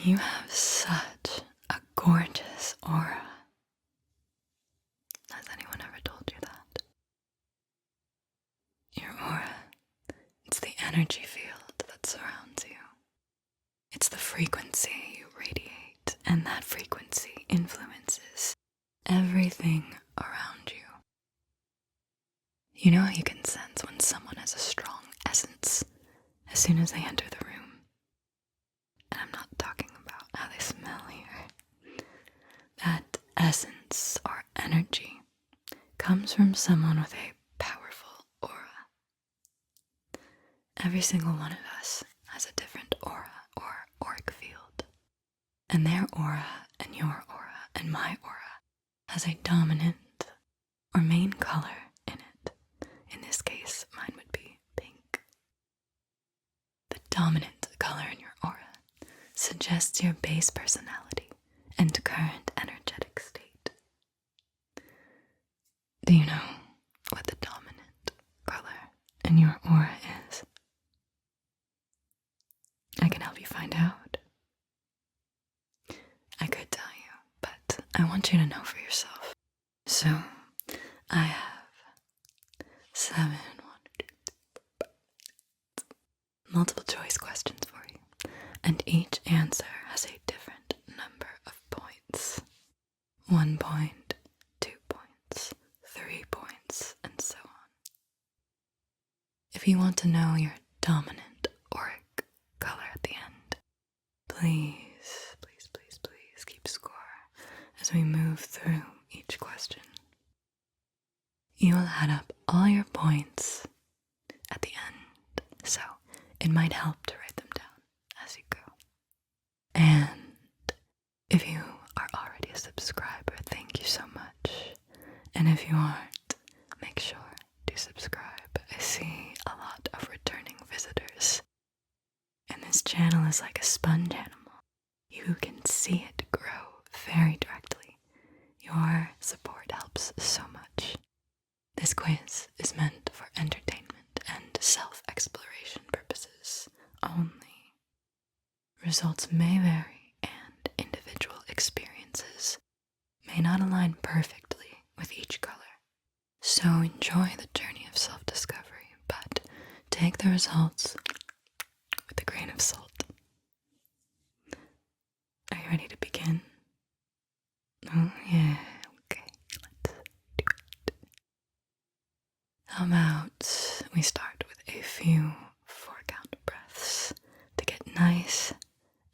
You have such a gorgeous aura. Has anyone ever told you that? Your aura, it's the energy field that surrounds you. It's the frequency you radiate, and that frequency influences everything around you. You know how you can sense when someone has a strong essence as soon as they enter the room? And I'm not talking about how they smell here. That essence or energy comes from someone with a powerful aura. Every single one of us has a different aura or auric field. And their aura and your aura and my aura has a dominant or main color in it. In this case, mine would be pink. The dominant color in your aura suggests your base personality and current energetic state. Do you know what the dominant color in your aura is? I can help you find out. I could tell you, but I want you to know for yourself. So, I have 7 multiple choice questions for you, and each answer has a different number of points. 1 point, 2 points, 3 points, and so on. If you want to know your dominant auric color at the end, please keep score as we move through each question. You will add up all your points at the end, so it might help to write them down as you go. And if you are already a subscriber, thank you so much. And if you aren't, make sure to subscribe. I see a lot of returning visitors. And this channel is like a sponge animal. You can see it grow very directly. Your support helps so much. This quiz is meant for entertainment and self-exploration purposes only. Results may vary, and individual experiences may not align perfectly with each color. So enjoy the journey of self-discovery, but take the results with a grain of salt. Are you ready to begin? Oh yeah, okay, let's do it. How about we start with a few 4-count breaths to get nice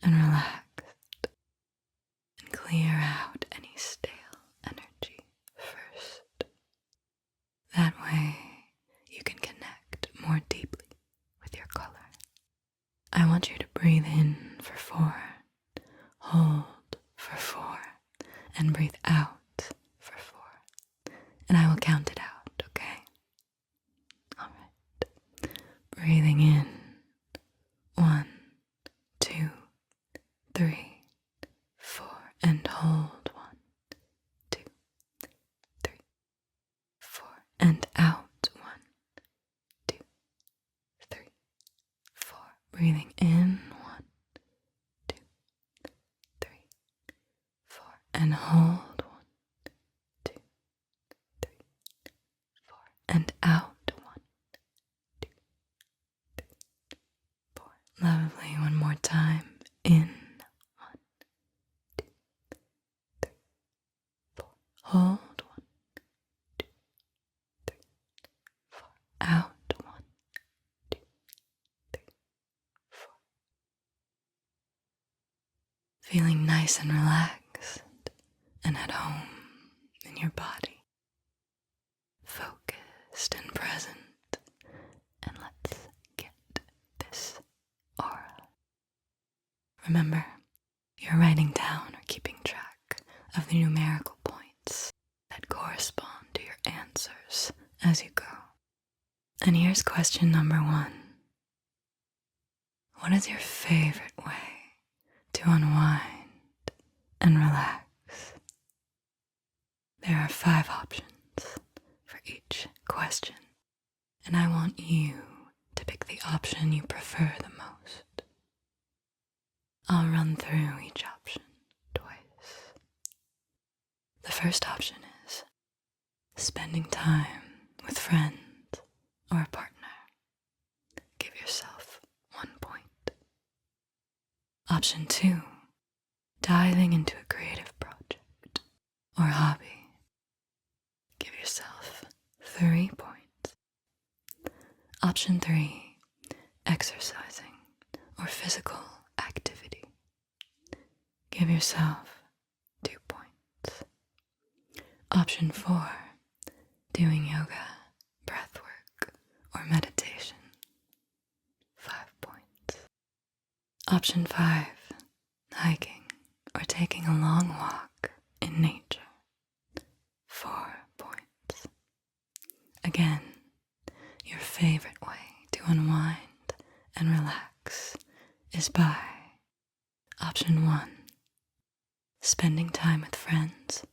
and relaxed and clear out any stale energy first. That way you can connect more deeply with your color. I want you to breathe in for 4, hold for 4, and breathe out for 4. And I will count it out, okay? Alright. Breathing in. 1, 2, 3, 4. And hold. 1, 2, 3, 4. And out. 1, 2, 3, 4. Breathing in. 1, 2, 3, 4. And hold. 1, 2, 3, 4. And out. 1, 2, 3, 4. Lovely. One more time. In. 1, 2, 3, 4. Hold. 1, 2, 3, 4. Out. 1, 2, 3, 4. Feeling nice and relaxed and at home in your body. Focused and present. And let's get this aura. Remember, you're writing down or keeping track of the numerical points that correspond to your answers as you go. And here's question number 1. What is your favorite way to unwind and relax? There are 5 options for each question, and I want you to pick the option you prefer the most. I'll run through each option twice. The first option is spending time with friends or a partner. Give yourself 1 point. Option 2, diving into a creative project or hobby. Give yourself 3 points. Option 3, exercising or physical activity. Give yourself 2 points. Option 4, doing yoga, breathwork, or meditation. 5 points. Option 5, hiking or taking a long walk in nature. 4 points. Again, your favorite way to unwind and relax is by option 1, spending time with friends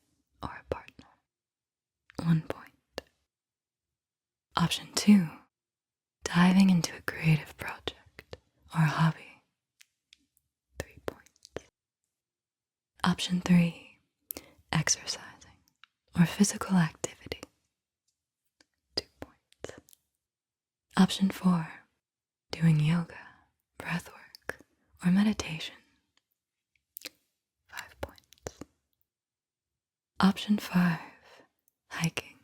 or a partner. 1 point. Option 2, diving into a creative project or hobby. 3 points. Option 3, exercising or physical activity. 2 points. Option 4, doing yoga, breathwork, or meditation. 5 points. Option 5, hiking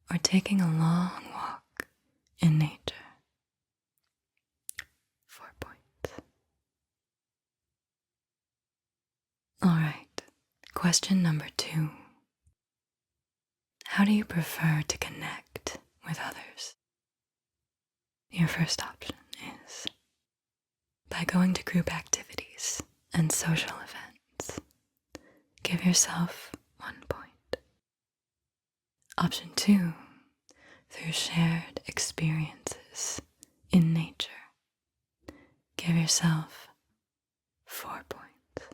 or taking a long walk in nature. 4 points. Alright, question number 2. How do you prefer to connect with others? Your first option is by going to group activities and social events. Give yourself 1 point. Option 2, through shared experiences in nature. Give yourself 4 points.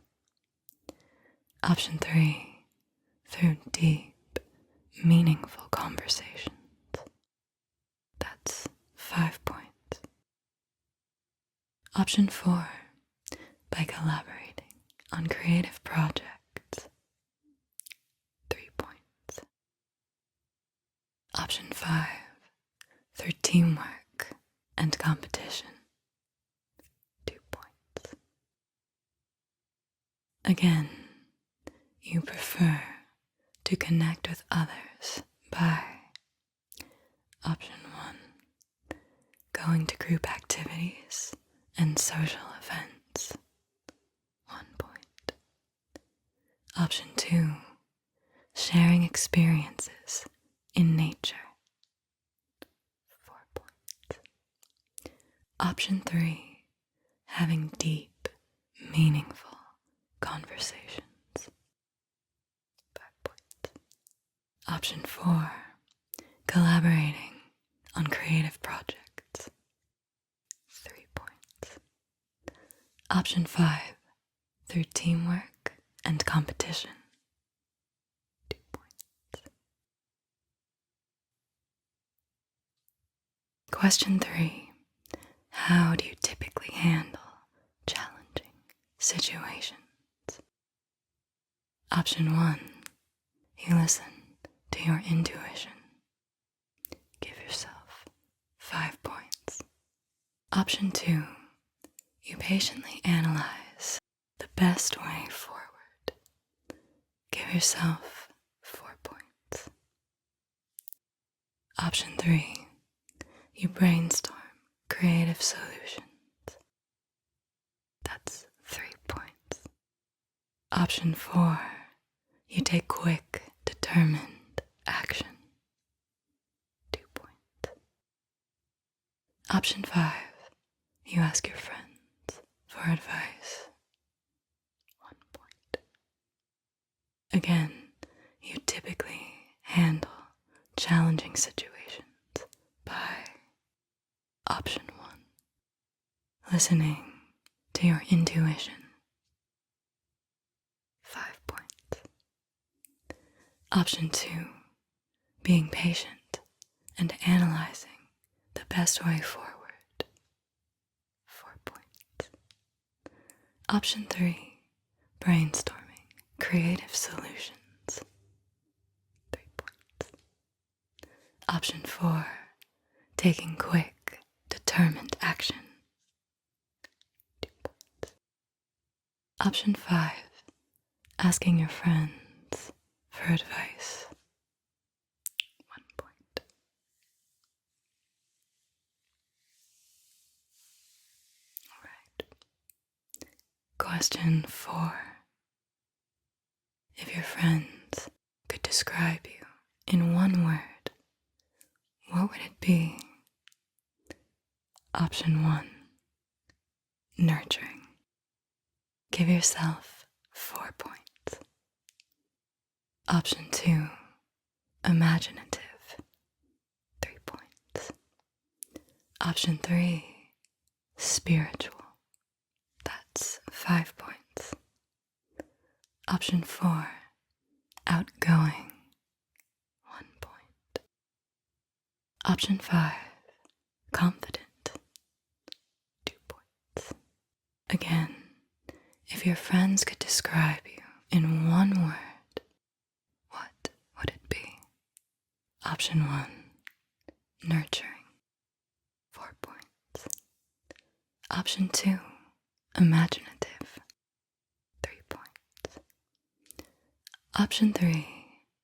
Option 3, through deep, meaningful conversations. That's 5 points. Option 4, by collaborating on creative projects. 3 points. Option 5, through teamwork and competition. 2 points. Again, you prefer to connect with others by option 1, going to group activities and social events. 1 point. Option 2, sharing experiences in nature. 4 points. Option 3, having deep, meaningful conversations. 5 points. Option 4, collaborating on creative projects. 3 points. Option 5, through teamwork and competition. 2 points. Question 3, how do you typically handle challenging situations? Option 1, you listen to your intuition. Give yourself 5 points. Option 2, you patiently analyze the best way forward. Give yourself 4 points. Option 3, you brainstorm creative solutions. That's 3 points. Option 4, you take quick, determined action. 2 points. Option 5, you ask your friends for advice. 1 point. Again, you typically handle challenging situations by option 1, listening to your intuition. 5 points. Option 2, being patient and analyzing the best way forward. 4 points. Option 3, brainstorming creative solutions. 3 points. Option 4, taking quick, determined action. 2 points. Option 5, asking your friends for advice. 1 point. All right. Question 4. If your friends could describe you in one word, what would it be? Option 1, nurturing. Give yourself 4 points. Option 2, imaginative. 3 points. Option 3, spiritual. That's 5 points. Option 4, outgoing. 1 point. Option 5, confident. 2 points. Again, if your friends could describe you in one word, what would it be? Option 1, nurturing. 4 points. Option 2, imaginative. 3 points. Option 3,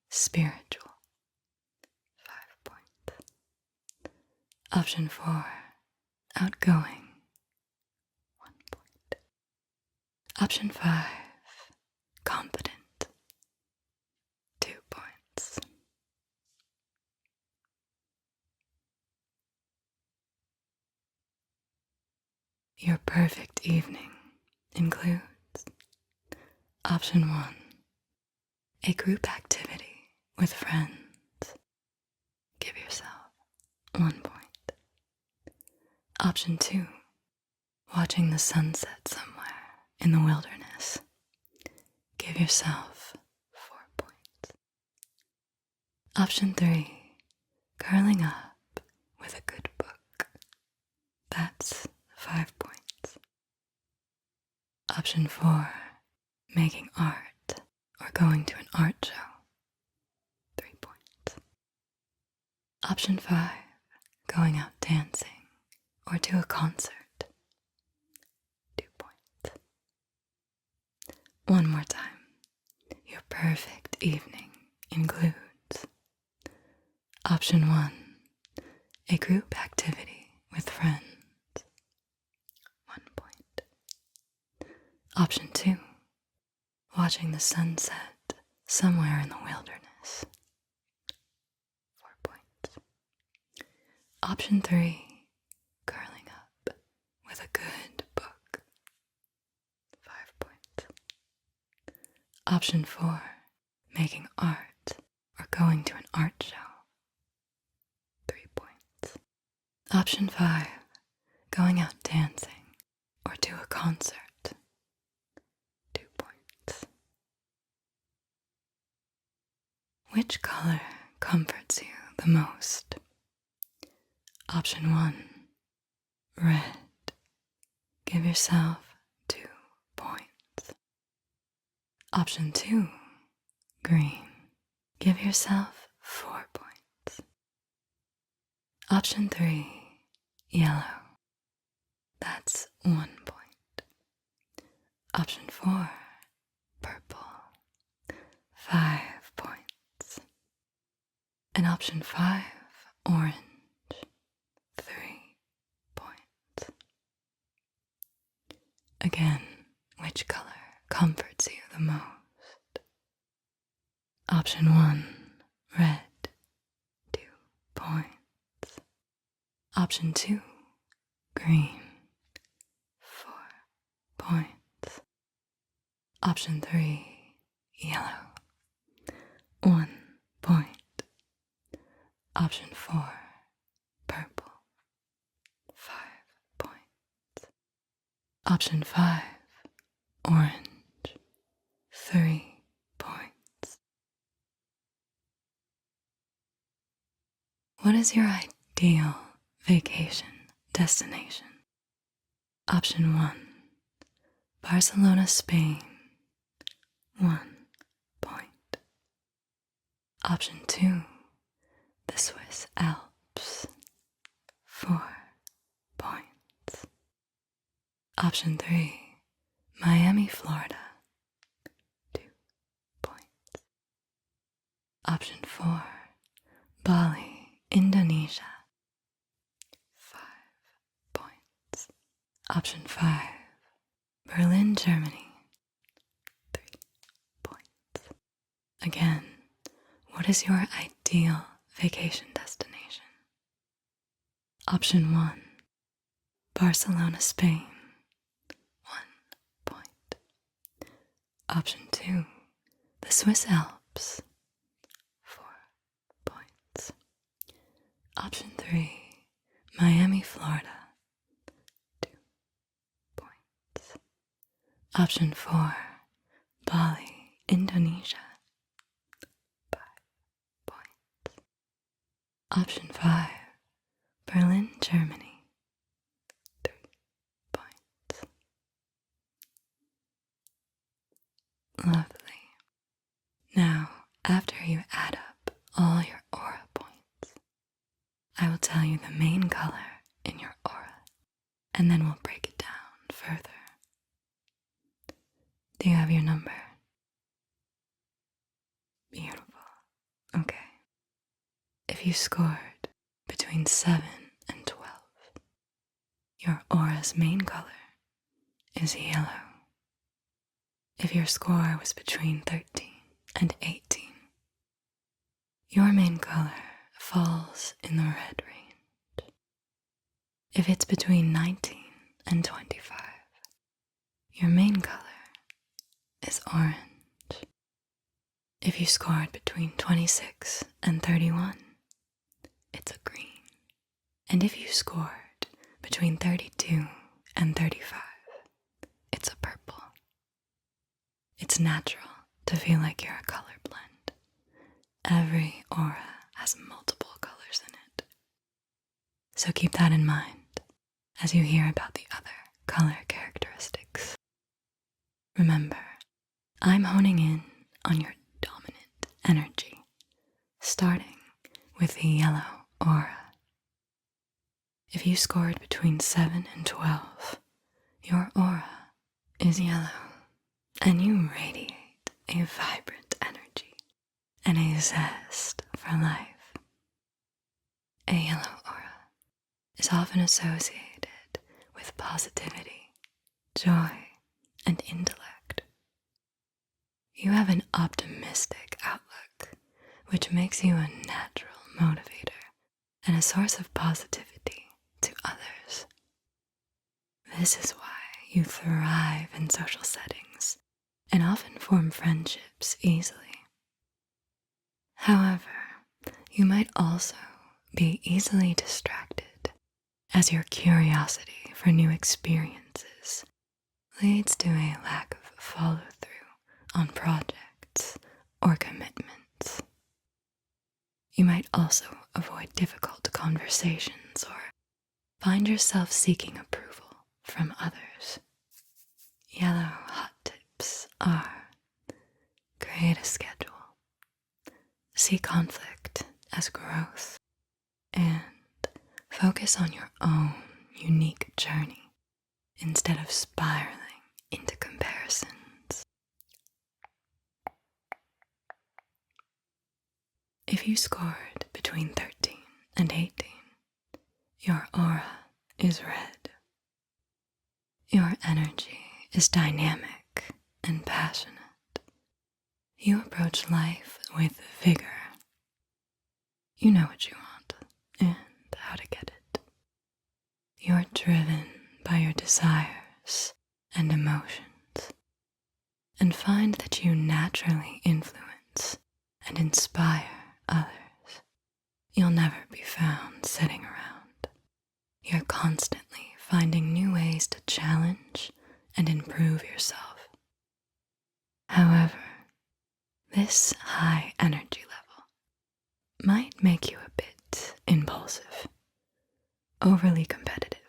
spiritual. 5 points. Option 4, outgoing. 1 point. Option 5, confident. 2 points. Your perfect evening includes Option 1, a group activity with friends. Give yourself 1 point. Option 2, watching the sunset somewhere in the wilderness. Give yourself 4 points. Option 3, curling up with a good book. That's 5 points. Option 4, making art or going to an art show. 3 points. Option 5, going out dancing or to a concert. 2 points. One more time. Your perfect evening includes Option 1, a group activity with friends. 1 point. Option 2, watching the sunset somewhere in the wilderness. 4 points. Option 3, curling up with a good book. 5 points. Option 4, making art or going to an art show. 3 points. Option 5, going out dancing or to a concert. 2 points. Which color comforts you the most? Option 1, red. Give yourself 2 points. Option 2, green. Give yourself 4 points. Option 3, yellow. That's 1 point. Option 4, purple. 5 points. And option 5, orange. 3 points. Again, which color comforts you the most? Option 1, red. 2 points. Option 2, green. 4 points. Option 3, yellow. 1 point. Option 4, purple. 5 points. Option 5, orange. 3 points. What is your ideal vacation destination? Option 1, Barcelona, Spain, 1 point. Option 2, the Swiss Alps, 4 points. Option 3, Miami, Florida, 2 points. Option 4, Bali, Indonesia, 5 points. Option 5, Berlin, Germany, 3 points. Again, what is your ideal vacation destination? Option 1, Barcelona, Spain, 1 point. Option 2, the Swiss Alps, 4 points. Option 3, Miami, Florida, 2 points. Option 4, Bali, Indonesia, 5 points. Option 5, Berlin, Germany, 3 points. Lovely. Now, after you add up all your aura points, I will tell you the main color in your aura, and then we'll break it down further. Do you have your number? Beautiful. Okay. If you scored between 7 and 12, your aura's main color is yellow. If your score was between 13 and 18, your main color falls in the red range. If it's between 19 and 25, your main color is orange. If you scored between 26 and 31, it's a green. And if you scored between 32 and 35, it's a purple. It's natural to feel like you're a color blend. Every aura has multiple colors in it. So keep that in mind as you hear about the other color characteristics. Remember, I'm honing in on your dominant energy, starting with the yellow aura. If you scored between 7 and 12, your aura is yellow, and you radiate a vibrant energy and a zest for life. A yellow aura is often associated with positivity, joy, and intellect. You have an optimistic outlook, which makes you a natural motivator and a source of positivity to others. This is why you thrive in social settings and often form friendships easily. However, you might also be easily distracted as your curiosity for new experiences leads to a lack of follow-through on projects or commitments. You might also avoid difficult conversations or find yourself seeking approval from others. Yellow hot tips are: create a schedule, see conflict as growth, and focus on your own unique journey instead of spiraling into comparisons. If you scored between 13 and 18, your aura is red. Your energy is dynamic and passionate. You approach life with vigor. You know what you want and how to get it. You're driven by your desires and emotions, and find that you naturally influence and inspire others. You'll never be found sitting around. You're constantly finding new ways to challenge and improve yourself. However, this high energy level might make you a bit impulsive, overly competitive,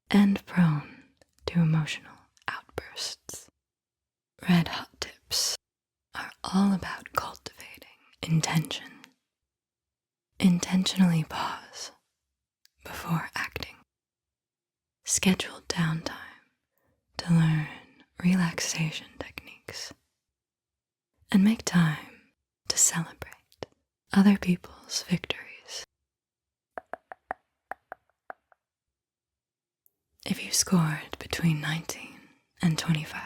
and prone to emotional outbursts. bursts. Red hot tips are all about cultivating intention. Intentionally pause before acting. Schedule downtime to learn relaxation techniques. And make time to celebrate other people's victories. If you scored between 19 and 25,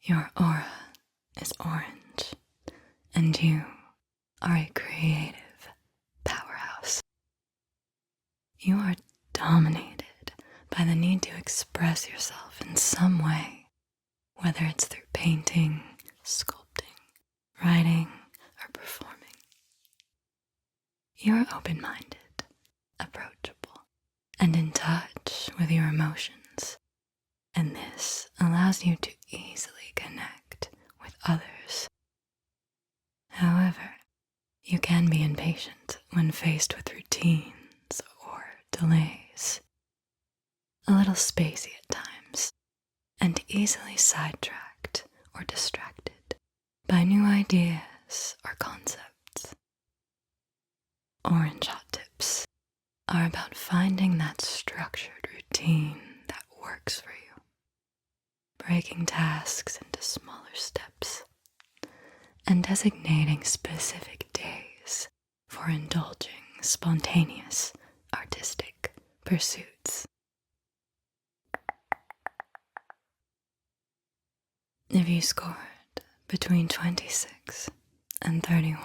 your aura is orange, and you are a creative powerhouse. You are dominated by the need to express yourself in some way, whether it's through painting, sculpting, writing, or performing. You are open-minded, approachable, and in touch with your emotions, and this allows you to easily connect with others. However, you can be impatient when faced with routines or delays, a little spacey at times, and easily sidetracked or distracted by new ideas or concepts. Orange hot tips are about finding that structured routine that works for you, breaking tasks into smaller steps, and designating specific days for indulging spontaneous artistic pursuits. If you scored between 26 and 31,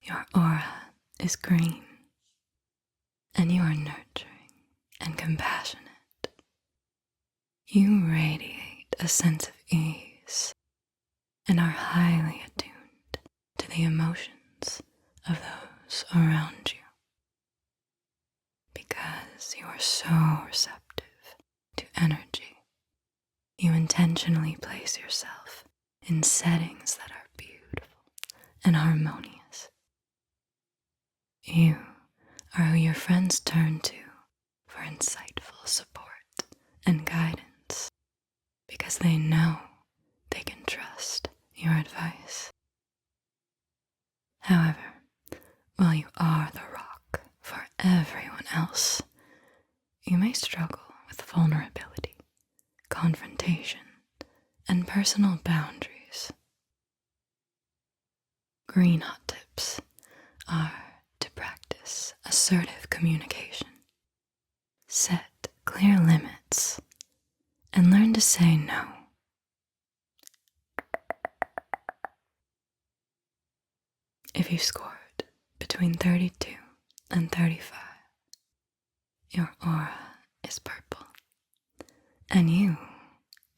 your aura is green, and you are nurturing and compassionate. You radiate a sense of ease and are highly attuned to the emotions of those around you. Because you are so receptive to energy, you intentionally place yourself in settings that are beautiful and harmonious. You are who your friends turn to for insightful support and guidance because they know they can trust your advice. However, while you are the rock for everyone else, you may struggle with vulnerability, confrontation, and personal boundaries. Green hot tips are to practice assertive communication, set clear limits, and learn to say no. If you scored between 32 and 35, your aura is purple, and you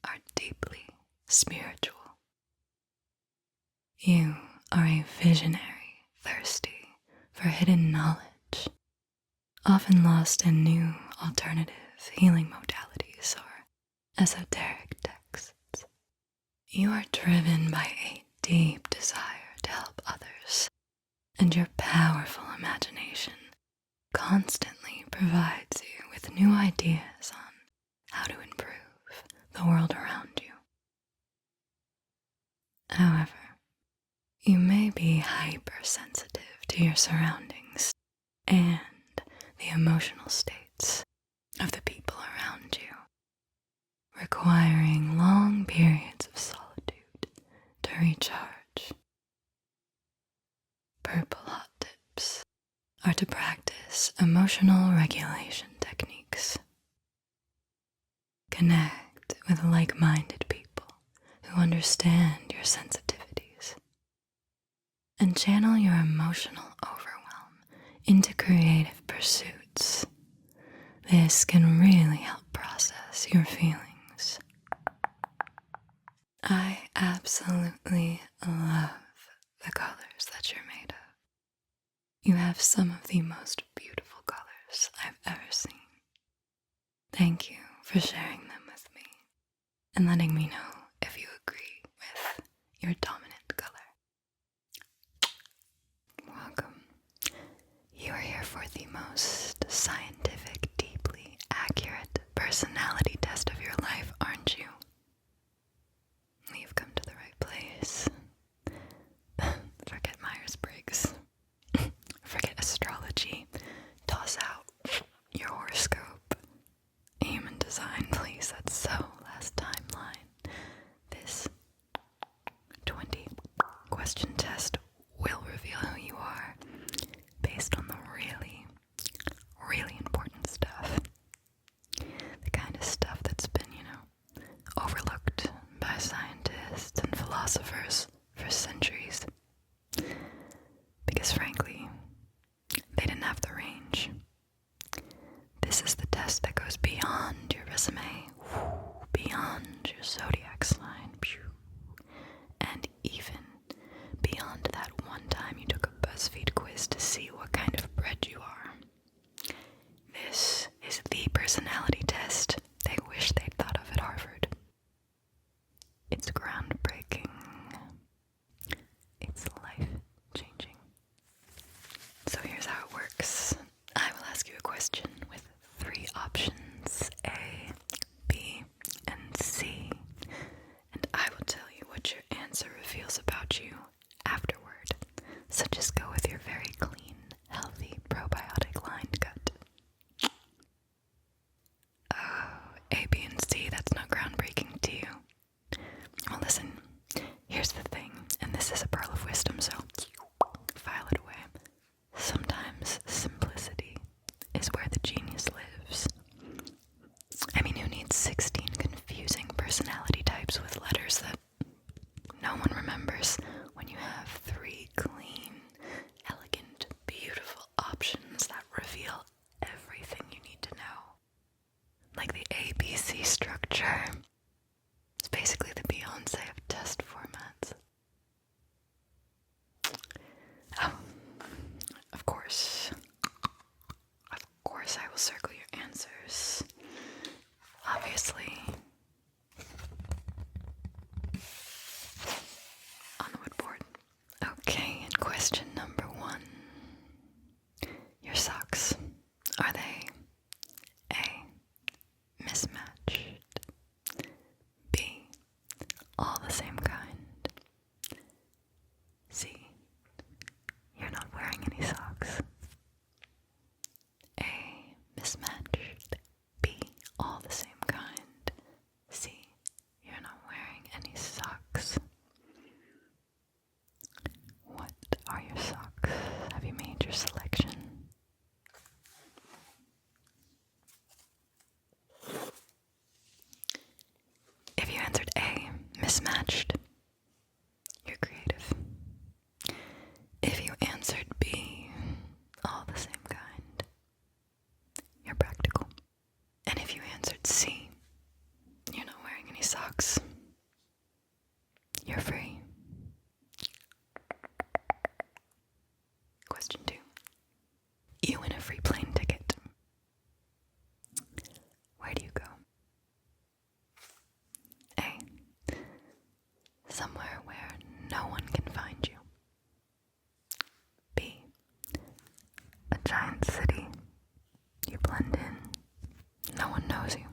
are deeply spiritual. You are a visionary, thirsty for hidden knowledge, often lost in new alternative healing modalities or esoteric texts. You are driven by a deep desire to help others, and your powerful imagination constantly provides you with new ideas on how to improve the world around you. However, you may be hypersensitive to your surroundings and the emotional states of the people around you, requiring long periods of solitude to recharge. Purple hot tips are to practice emotional regulation techniques. Connect with like-minded people who understand your sensitivities, and channel your emotional overwhelm into creative pursuits. This can really help process your feelings. I absolutely love the colors that you're made of. You have some of the most beautiful colors I've ever seen. Thank you for sharing them with me and letting me know if you agree with your dominant color. Welcome. You are here for the most scientific, deeply accurate personality test of your life, aren't you? somewhere where no one can find you. B, a giant city. You blend in, no one knows you.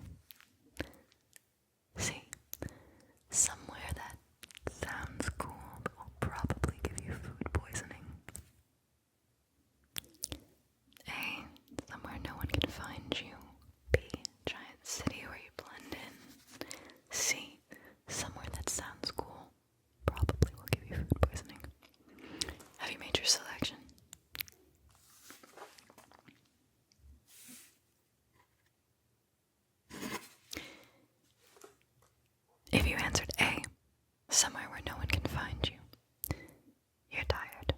C, somewhere that sounds cool but will probably give you food poisoning. A, somewhere no one can find you. B, giant city where you blend in. C, somewhere that sounds cool, probably will give you food poisoning. Have you made your selection? If you answered A, somewhere where no one can find you, you're tired.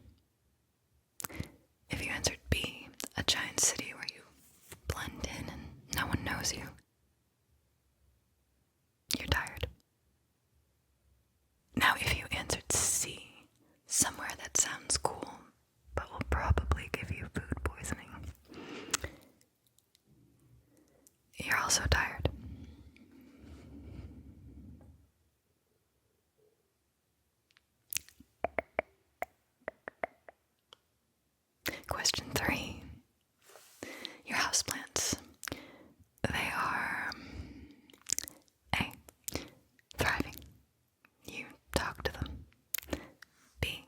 If you answered B, a giant city where you blend in and no one knows you, you're tired. Now, if you answered C, somewhere that sounds cool, but will probably give you food poisoning, you're also tired. Question 3. Your houseplants. They are A, thriving. You talk to them. B,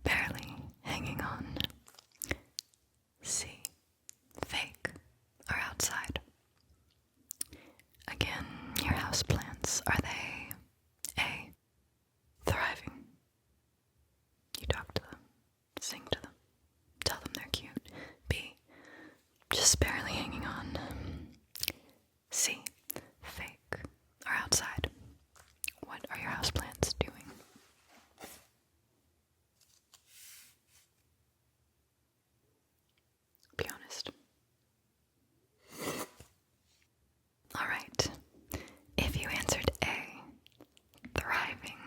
barely hanging on. C, fake or outside. Again, your houseplants, are they A, thriving? You talk to them, sing to them, tell them they're cute. B, just barely hanging on. C, fake or outside. What are your houseplants doing? Be honest. Alright, if you answered A, thriving,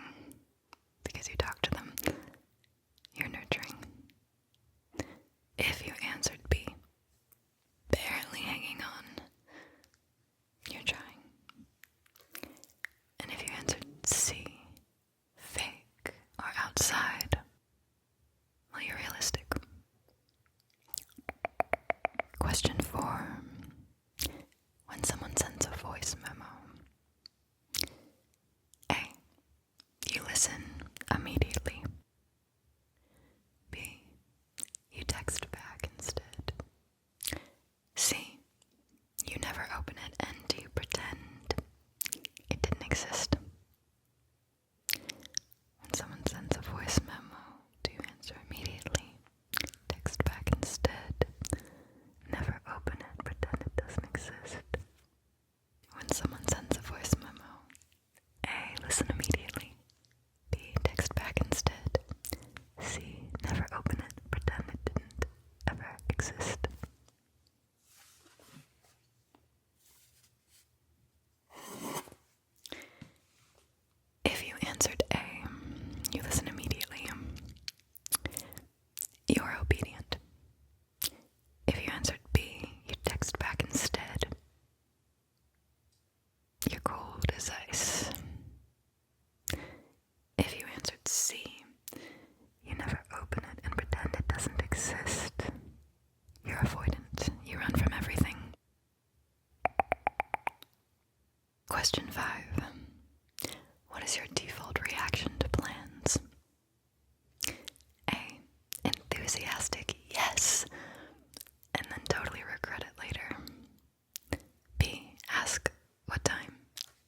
because you talk to them, you're nurturing. If you answered B, barely hanging on, you're trying. And if you answered C, fake or outside, well, you're realistic. Question 4. When someone sends a voice memo, A, you listen immediately. B, you text back instead. C, you never open it and you pretend it didn't exist. When someone sends a voice memo, do you answer immediately? Text back instead. Never open it, pretend it doesn't exist. When someone sends a voice memo, A, listen immediately. B, text back instead. C, never open it, pretend it didn't ever exist. If you answered A, you listen immediately. You are obedient. If you answered B, you text back instead. You're cold as ice. If you answered C, you never open it and pretend it doesn't exist. You're avoidant. You run from everything. Question 5. What is your default reaction to plans? A, enthusiastic yes, and then totally regret it later. B, ask what time,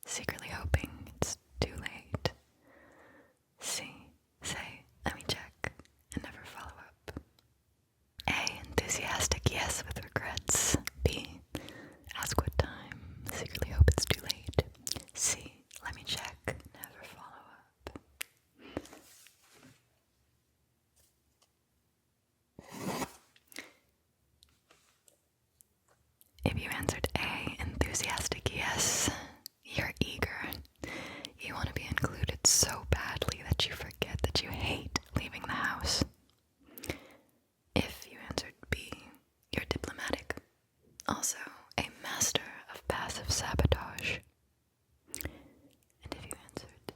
secretly hoping it's too late. C, say, let me check, and never follow up. A, enthusiastic yes with regrets. B, ask what time, secretly hope it's too late. C, let me check, never follow up. If you answered A, enthusiastic yes, you're eager. You want to be included so badly that you forget that you hate leaving the house. If you answered B, you're diplomatic. Also, a master of passive sabotage. And if you answered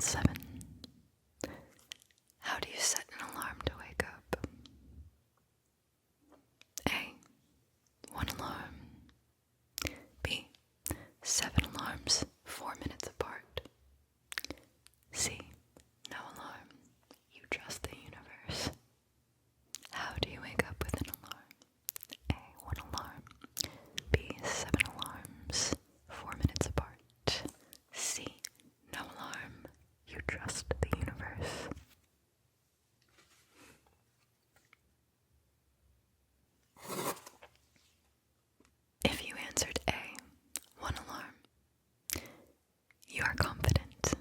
7. How do you set an alarm to wake up? A. 1 alarm. B. 7 alarms, 4 minutes apart. C. No alarm. You trust the universe. How do you wake up with an alarm? A. 1 alarm. B. 7 alarms, 4 minutes apart. C. No alarm. You trust the universe. If you answered A, 1 alarm, you are confident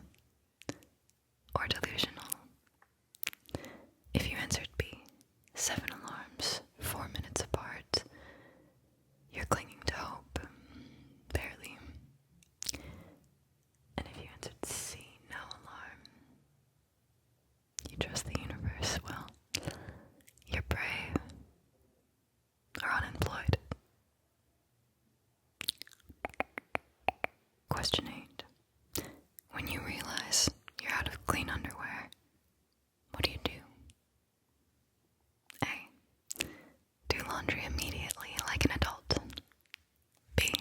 or delusional. If you answered B, 7 alarms, 4 minutes apart, you're clinging to hope, barely. And if you answered C, no alarm, you trust the universe, well, you're brave or unemployed. Question 8. When you realize you're out of clean underwear, what do you do? A. Do laundry immediately like an adult. B.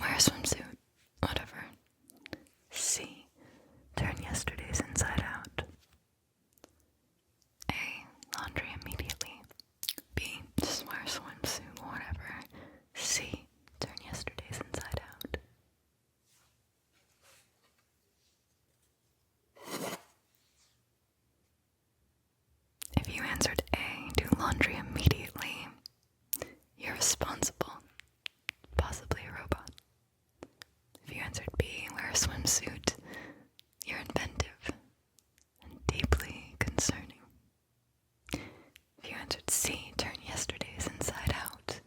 Wear a swimsuit, whatever. C. Turn yesterday's inside out. A. Laundry immediately. B. Just wear a swimsuit, whatever. C. Turn yesterday's inside out. If you answered A, do laundry immediately, you're responsible, possibly a robot. If you answered B, wear a swimsuit, you're inventive and deeply concerning. If you answered C, turn yesterday's inside out,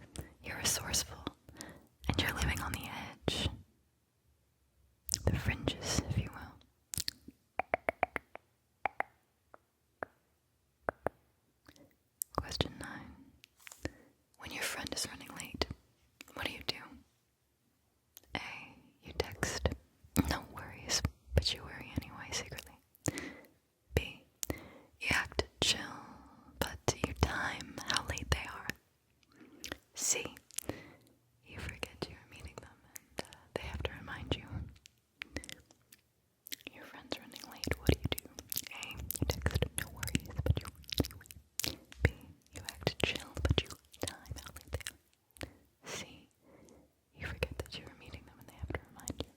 you're resourceful and you're living on the edge, the fringes, if you will. Question 9. When your friend is running late, what do you do? A. You text, no worries, but you worry anyway secretly. B. You act chill, but you time how late they are. C. You forget you're meeting them and they have to remind you. Your friend's running late, what do you do? A. You text, no worries, but you worry anyway. B. You act chill, but you time how late they are. C. You forget that you were meeting them and they have to remind you.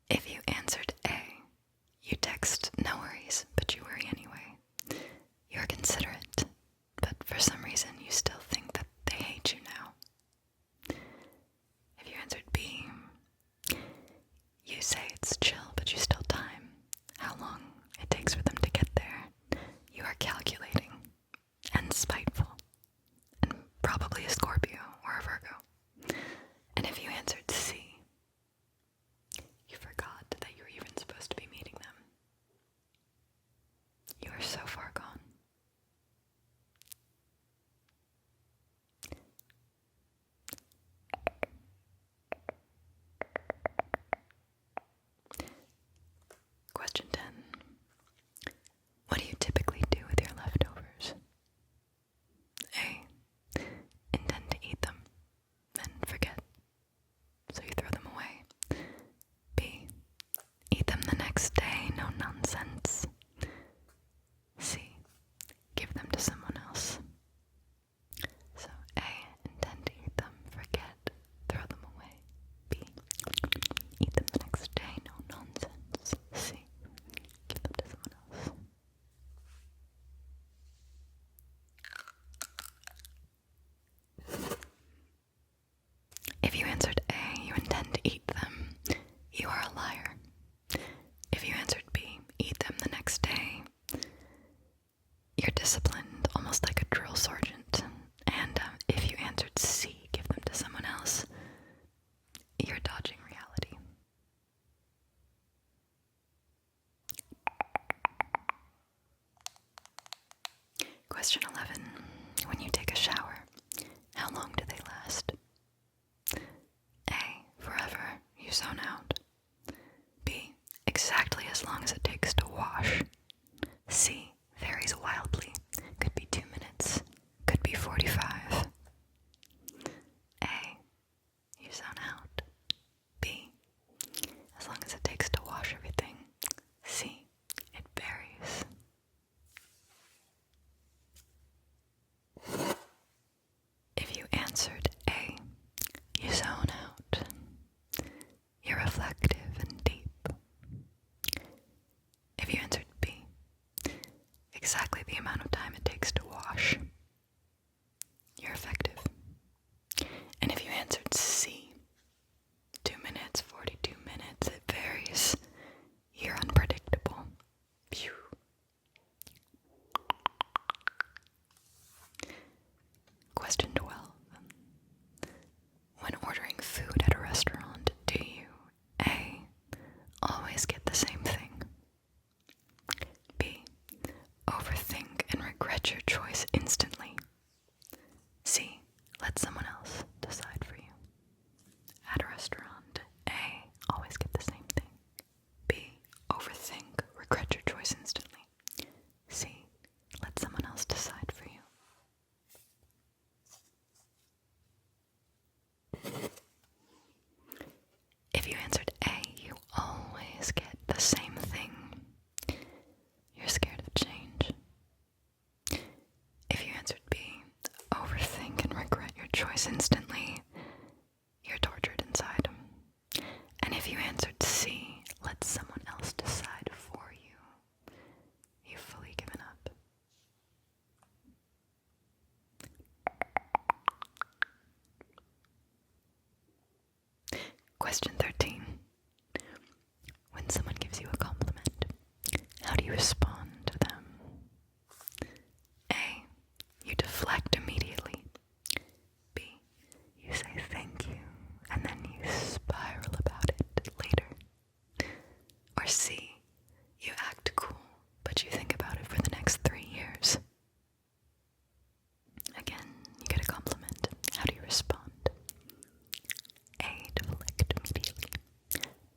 If you answered A, you text no worries, but you worry anyway. You're considerate, but for some reason you still think that they hate you now. If you answered B, you say it's chill, but you still time how long it takes for them to get there. You are calculating and spiteful, and probably a Scorpio or a Virgo. And if you answered C, you forgot that you were even supposed to be meeting them. You are so far gone. Question 10. What do you typically do with your leftovers? A. Intend to eat them, then forget, so you throw them away. B. Eat them the next day, no nonsense. C. Give them to someone else. So A. Intend to eat them, forget, throw them away. B. Eat them the next day, no nonsense. C. Give them to someone else. If you answered A, you intend to eat them, you are a liar. If you answered B, eat them the next day, you're disciplined, almost like a drill sergeant. And if you answered C, give them to someone else, you're dodging reality. Question 11. When you take a shower, how long do they last? zone out. B. Exactly as long as it takes to wash. C. Varies wildly. Could be 2 minutes. Could be 45. A. You zone out. B. As long as it takes to wash everything. C. It varies. If you answered A, you zone out. You're reflective and deep. If you answered B, exactly the amount of time it takes to wash, you're effective. And if you answered C, 2 minutes, 42 minutes, it varies, you're unpredictable. Phew. Question 12. When ordering food at a restaurant, do you A. Always get the same thing? B. Overthink and regret your choice instantly? C. Let someone else decide for you? At a restaurant, A. Always get the same thing. B. Overthink, regret your choice instantly? C. Let someone else decide for you? If you answered A, you always get the same thing. You're scared of change. If you answered B, overthink and regret your choice instantly, you're tortured inside. And if you answered C, let someone else decide for you, you've fully given up. Question 13. When someone gives you a compliment, how do you respond to them? A. You deflect immediately. B. You say thank you, and then you spiral about it later. Or C. You act cool, but you think about it for the next 3 years. Again, you get a compliment. How do you respond? A. Deflect immediately.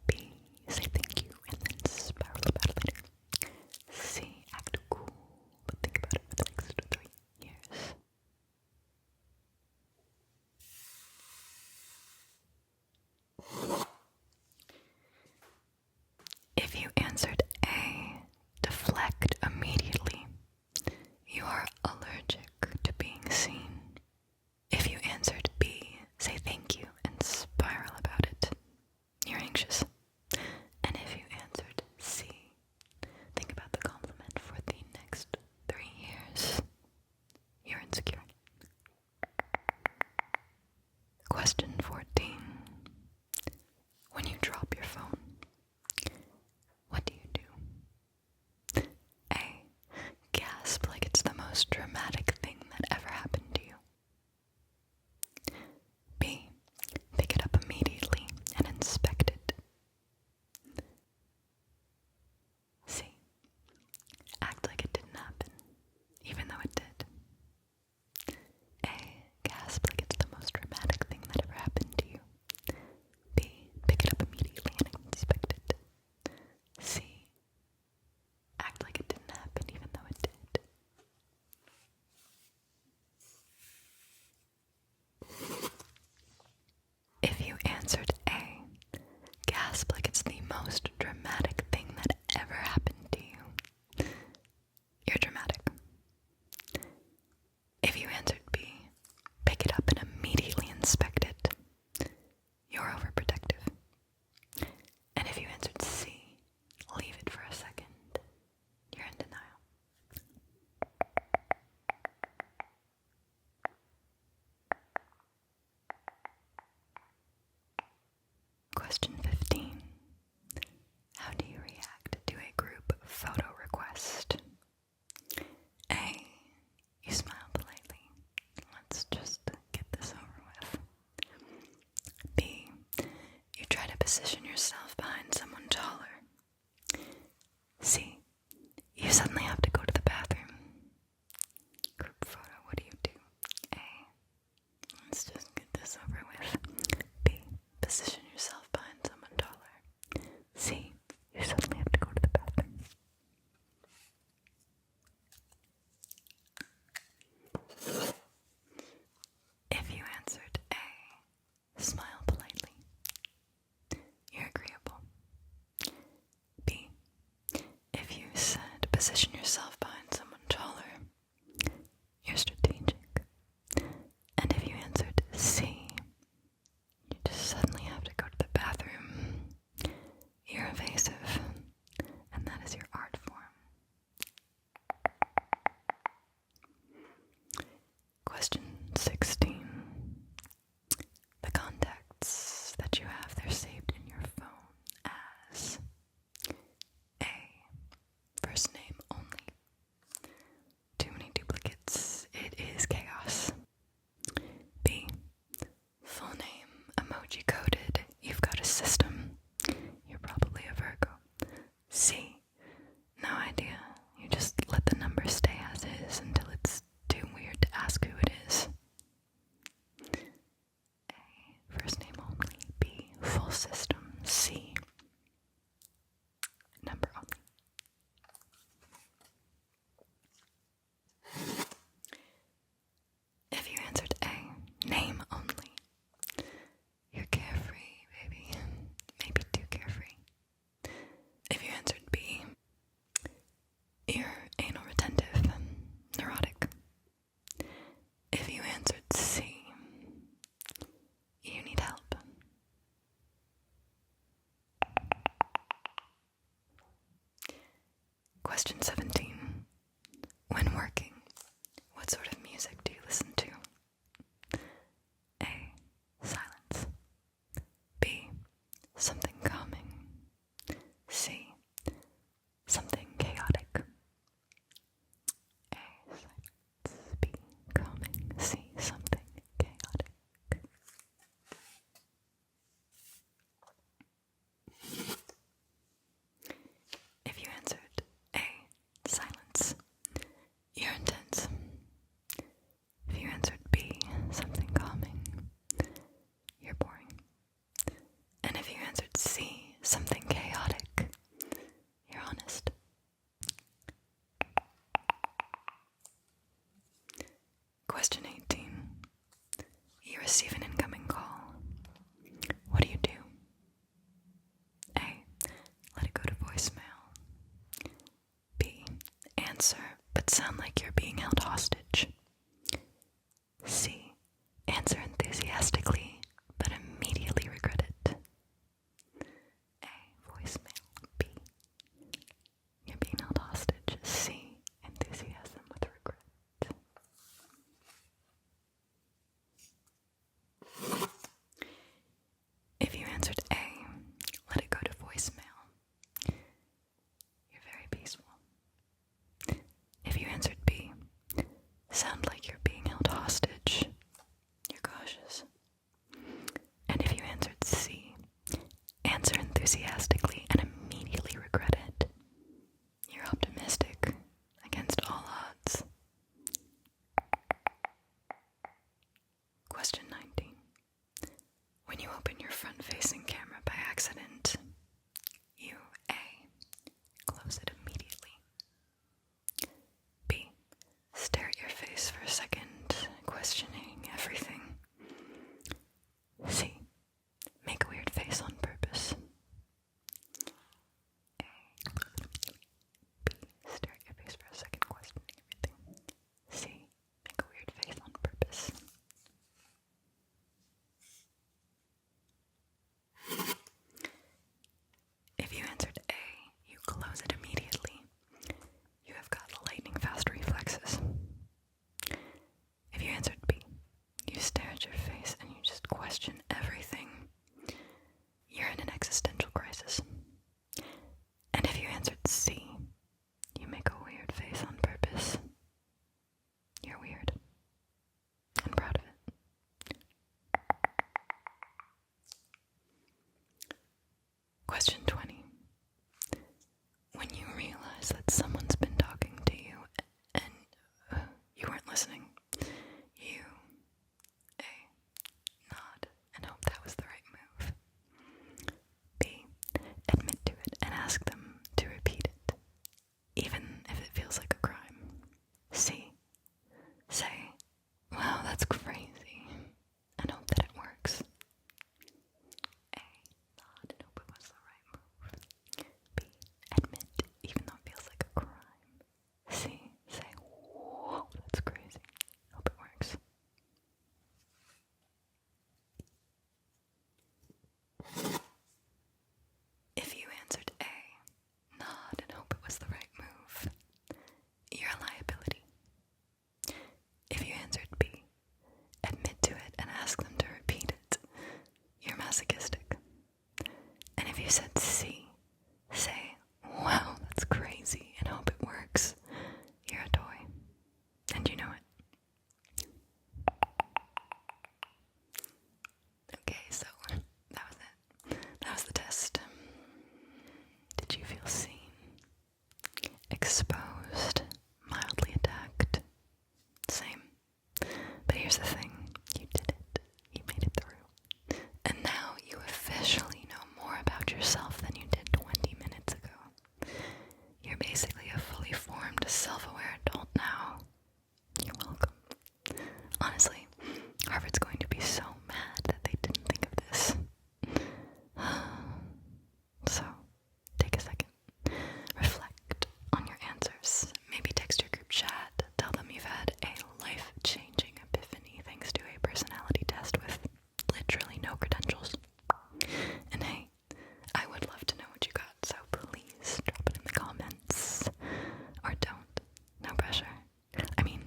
B. Say thank you, and then spiral about it later. C. Act cool, but think about it for the next 3 years. If you answered A, deflect immediately, you are allergic to being seen. If you answered B, say thank you and spiral about it, you're anxious. And if you answered C, think about the compliment for the next 3 years, you're insecure. Question 14. When you drop your phone, what do you do? A. Gasp like it's the most dramatic thing that ever happened to you. B. Pick it up immediately and inspect it. C. Act like it didn't happen, even though it did. A. Gasp like it's the most dramatic thing that ever happened to you. B. Pick it up immediately and inspect it. C. Act like it didn't happen even though it did. If you answered A, gasp like it's the most dramatic thing that ever happened to you, you're dramatic. If you answered B, pick it up and immediately inspect it, you're overprotective. And if you answered C, leave it for a second, you're in denial. Question 15. How do you react to a group photo request? A. You smile politely. Let's just get this over with. B. You try to position yourself behind someone taller. C. You suddenly have to go to the bathroom. Group photo, what do you do? A. Let's just get this over with. B. Position yourself behind someone receive an incoming call, what do you do? A. Let it go to voicemail. B. Answer, but sound like you're being held hostage. C. Answer enthusiastically, but immediately regret it. A. Voicemail. B. You're being held hostage. C. Enthusiasm with regret. If you answered A, let it go to voicemail. You're very peaceful. If you answered B, sound like you're being held hostage. You're cautious. And if you answered C, answer enthusiastically and immediately regret it. You're optimistic against all odds. Question 19. When you open your front-facing camera by accident, you A. Close it immediately. B. Stare at your face for a second, questioning everything. C. Make a weird face on purpose. A. B. Stare at your face for a second, questioning everything. C. Make a weird face on purpose. If you answered A, you close it immediately. You have got lightning-fast reflexes. If you answered B, you stare at your face and you just question everything. You're in an existential crisis. And if you answered C, you make a weird face on purpose. You're weird. I'm proud of it. Question 20. When you realize that someone's been talking to you and you weren't listening, you A. Nod and hope that was the right move. B. Admit to it and ask them to repeat it, even if it feels like a crime. C. Say, wow, that's crazy, and hope that it works. A. Nod and hope it was the right move. B. Admit, even though it feels like a crime. C. Say, whoa, that's crazy. Hope it works. If you answered A, nod and hope it was the right move, you're a liability. If you answered B, admit to it and ask them to repeat it, you're masochistic. And if you said C, say, wow, that's crazy, and hope it works, you're a toy. And you know it. Okay, so that was it. That was the test. Did you feel seen? Exposed? Mildly attacked? Same. But here's the thing. You did it. You made it through. And now you officially know more about yourself than you did 20 minutes ago. You're basically a fully formed, self-aware adult now. You're welcome. Honestly, Harvard's going to be so mad that they didn't think of this. So, take a second. Reflect on your answers. Maybe text your group chat. Tell them you've had a life-changing epiphany thanks to a personality test with literally no credentials. And hey, I would love to know what you got, so please drop it in the comments. Or don't. No pressure. I mean,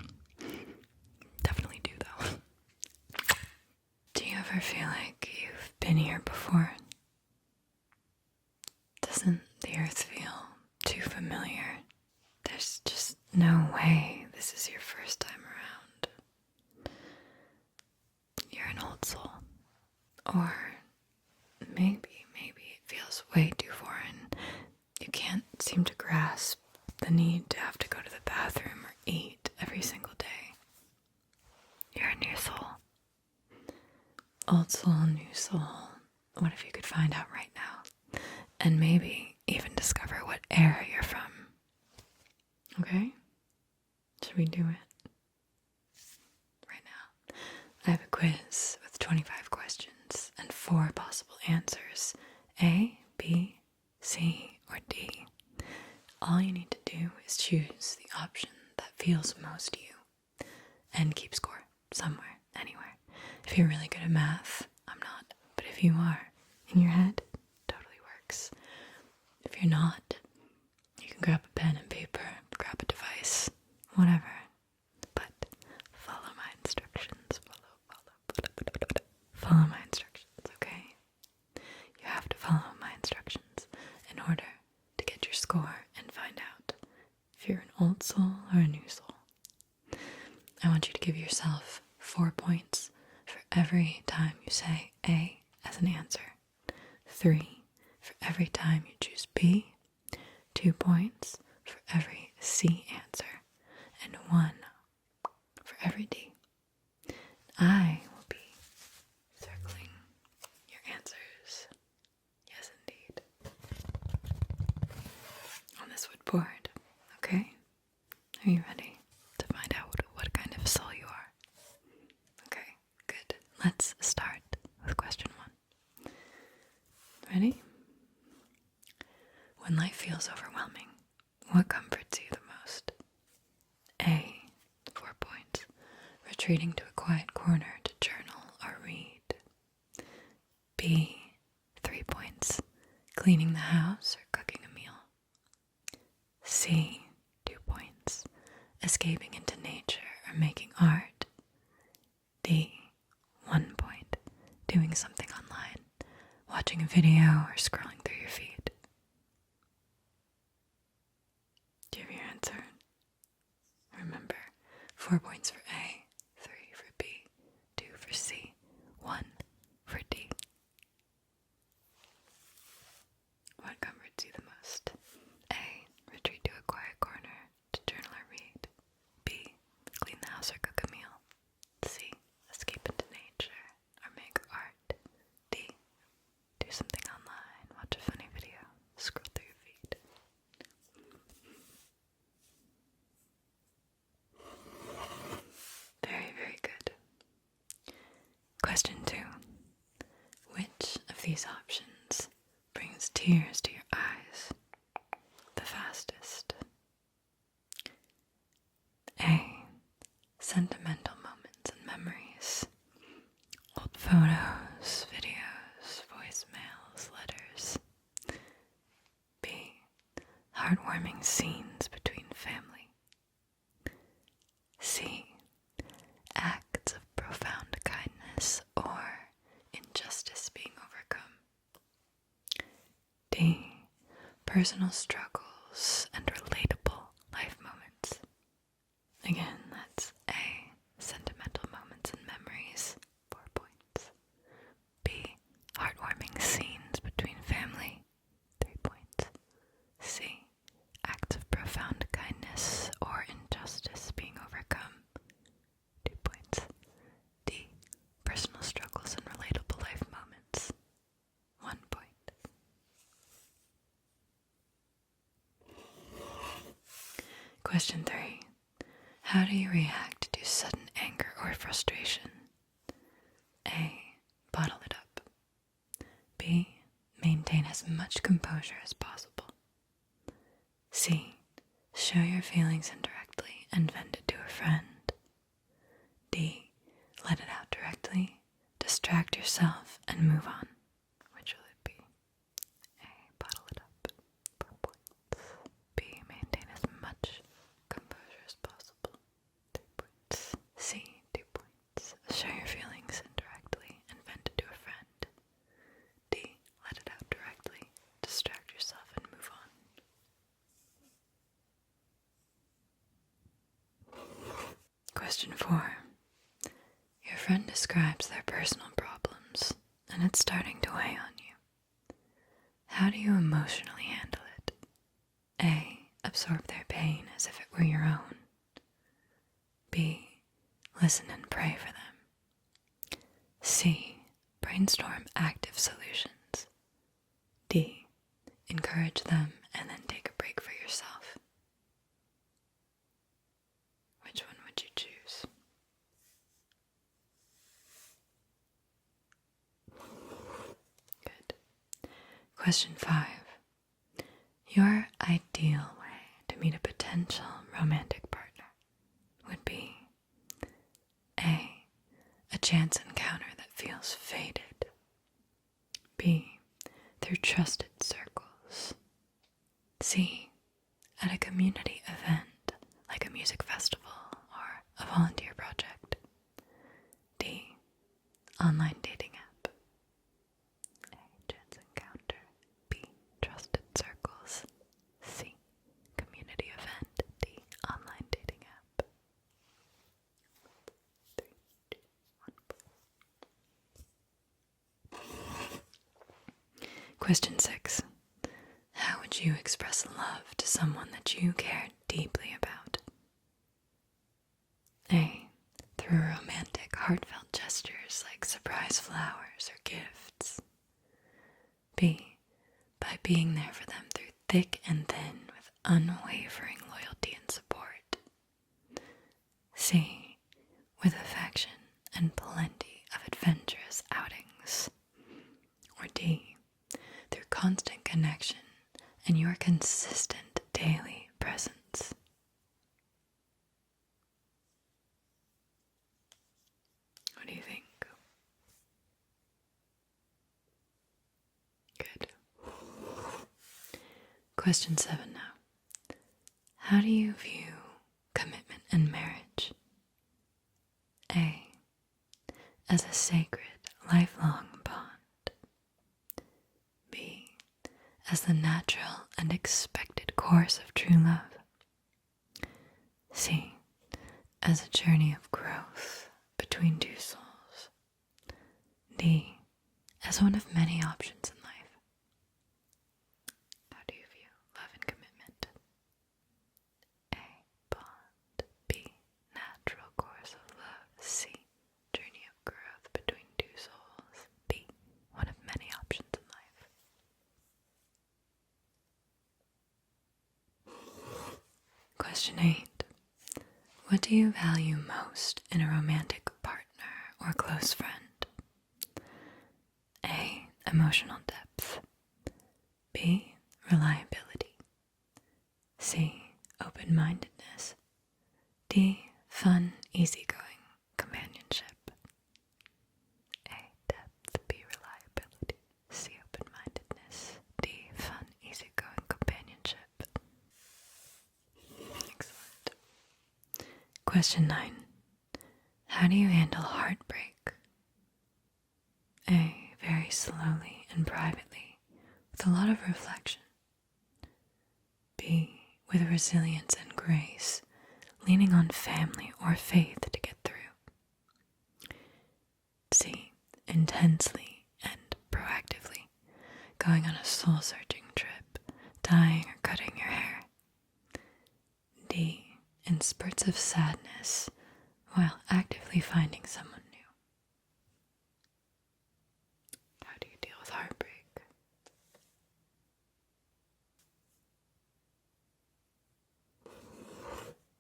definitely do though. Do you ever feel like you've been here before? Doesn't the earth feel too familiar? There's just no way this is your first time around. You're an old soul. Or maybe it feels way too foreign. You can't seem to grasp the need to have to go to the bathroom or eat every single day. You're a new soul. Old soul, new soul. What if you could find out right now? And maybe even discover what era you're from. Okay? Should we do it? Right now. I have a quiz with 4 possible answers: A, B, C, or D. All you need to do is choose the option that feels most you and keep score somewhere, anywhere. If you're really good at math, I'm not, but if you are, in your head, totally works. If you're not, you can grab a pen and paper, grab a device, whatever, but follow my instructions, follow my instructions, okay? You have to follow my instructions in order to get your score and find out if you're an old soul or a new soul. I want you to give yourself 4 points for every time you say A as an answer, 3 for every time you choose B, 2 points for every C answer, and 1 for every D. I will be circling your answers, yes indeed, on this wood board, okay? Are you ready to find out what kind of soul you are? Okay, good. Let's start with question 1. Ready? When life feels overwhelming, what comforts you the most? A, 4 points, retreating to a quiet corner to journal or read. B, 3 points, cleaning the house or cooking a meal. C, 2 points, escaping into nature or making art. D, 1 point, doing something online, watching a video or scrolling through your feed. Do you have your answer? Remember, 4 points for A, 3 for B, 2 for C, 1 for D. What comforts you the most? A, retreat to a quiet corner to journal or read. B, clean the house or cook a meal. C, escape into nature or make art. D, do something online, watch a funny video, scroll through your feed. Very, very good. Question 2. Which of these options brings tears to your eyes the fastest? A, sentimental moments and memories. Old photos, videos, voicemails, letters. B, heartwarming scenes between family. C, acts of profound kindness or injustice being overcome. D, personal struggles and relatable life moments. Again, that's A, sentimental moments and memories, 4 points. B, heartwarming scenes between family, 3 points. C, acts of profound kindness or injustice being overcome, 2 points. D, personal struggles and relatable life moments, 1 point. Question 3. How do you react to sudden anger or frustration? A, bottle it up. B, maintain as much composure as possible. C, show your feelings indirectly and vent it to a friend. D, let it out directly, distract yourself, and move on. Which will it be? A, bottle it up, 4 points. B, maintain as much composure as possible, 3 points. C, 2 points. Show your feelings indirectly and vent it to a friend. D, let it out directly, distract yourself, and move on. Question 4. Your friend describes their personal problems, and it's starting to weigh on you. How do you emotionally handle it? A, absorb their pain as if it were your own. B, listen and pray for them. C, brainstorm active solutions. D, encourage them and then take a break for yourself. Which one would you choose? Question 5. Your ideal way to meet a potential romantic partner would be A chance encounter that feels fated. B, through trusted circles. C, at a community event like a music festival or a volunteer project. D, online dating app. A, chance encounter. B, trusted circles. C, community event. D, online dating app. 3, 2, 1. Question 6. How would you express love to someone that you cared deeply about? A, through romantic, heartfelt gestures like surprise flowers or gifts. B, by being there for them through thick and thin with unwavering loyalty and support. C, with affection and plenty of adventurous outings. Or D, through constant connection and your consistent daily presence. What do you think? Good. Question 7 now. How do you view commitment and marriage? A, as a sacred, lifelong bond. B, as the natural and expected course of true love. C, as a journey of growth between two souls. D, as one of many options in life. How do you view love and commitment? A, bond. B, natural course of love. C, journey of growth between two souls. D, one of many options in life. Question 8. What do you value most in a romantic partner or close friend? A, emotional depth. B, reliability. C, open-mindedness. D, fun, easygoing companionship. A, depth. B, reliability. C, open-mindedness. D, fun, easygoing companionship. Excellent. Question 9. How do you handle heartbreak? A, very slowly and privately, with a lot of reflection. B, with resilience and grace, leaning on family or faith to get through. C, intensely and proactively, going on a soul-searching trip, dyeing or cutting your hair. D, in spurts of sadness, while actively finding someone new. How do you deal with heartbreak?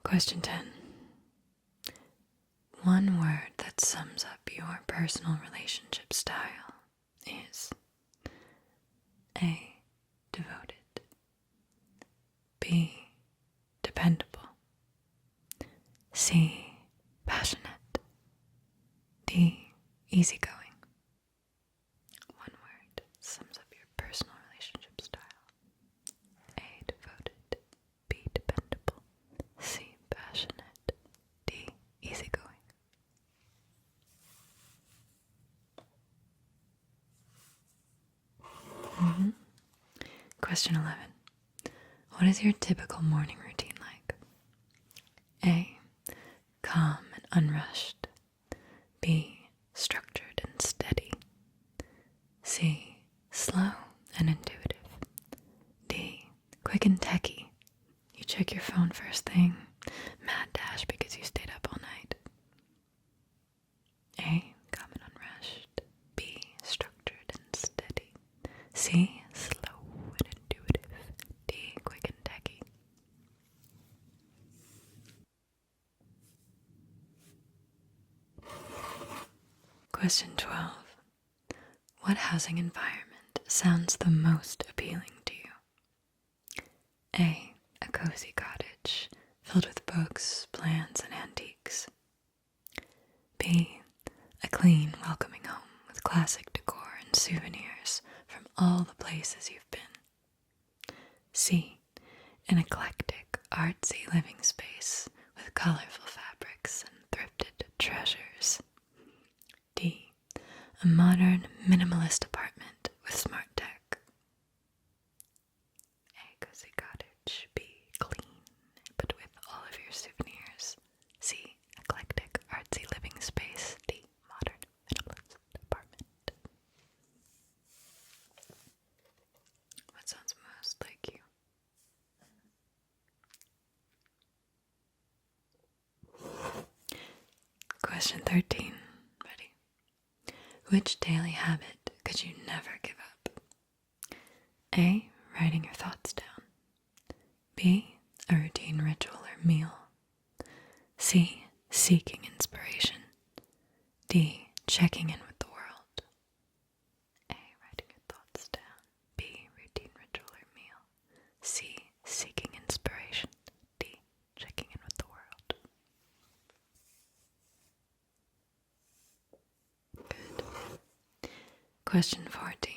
Question 10. One word that sums up your personal relationship style is A, devoted. B, dependable. C, passionate. D, easygoing. One word sums up your personal relationship style. A, devoted. B, dependable. C, passionate. D, easygoing. Question 11. What is your typical morning routine like? A, calm and unrushed. B, structured and steady. C, slow and intuitive. D, quick and techy. You check your phone first thing. Mad dash because you stayed up all night. A, calm and unrushed. B, structured and steady. C, slow and intuitive. D, quick and techy. Question 12. What housing environment sounds the most appealing to you? A cozy cottage filled with books, plants, and antiques. B, a clean, welcoming home with classic decor and souvenirs from all the places you've been. C, an eclectic, artsy living space with colorful fabrics and thrifted treasures. D, a modern, minimalist apartment with smart tech. A, cozy cottage. B, clean, but with all of your souvenirs. C, eclectic, artsy living space. D, modern, minimalist apartment. What sounds most like you? Question 13. Ready? Which daily habit could you never give up? A, writing your thoughts down. B, a routine ritual or meal. C, seeking inspiration. D, checking in with the world. A, writing your thoughts down. B, routine ritual or meal. C, seeking inspiration. D, checking in with the world. Good. Question 14.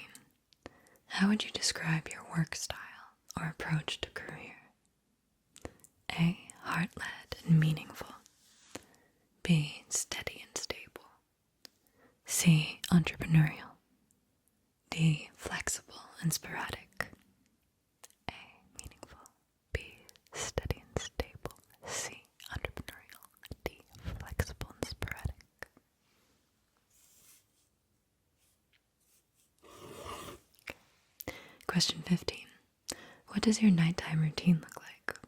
How would you describe your work style or approach to career? A, heart-led and meaningful. B, steady and stable. C, entrepreneurial. D, flexible and sporadic. A, meaningful. B, steady and stable. C, entrepreneurial. D, flexible and sporadic. Okay. Question 15. What does your nighttime routine look like?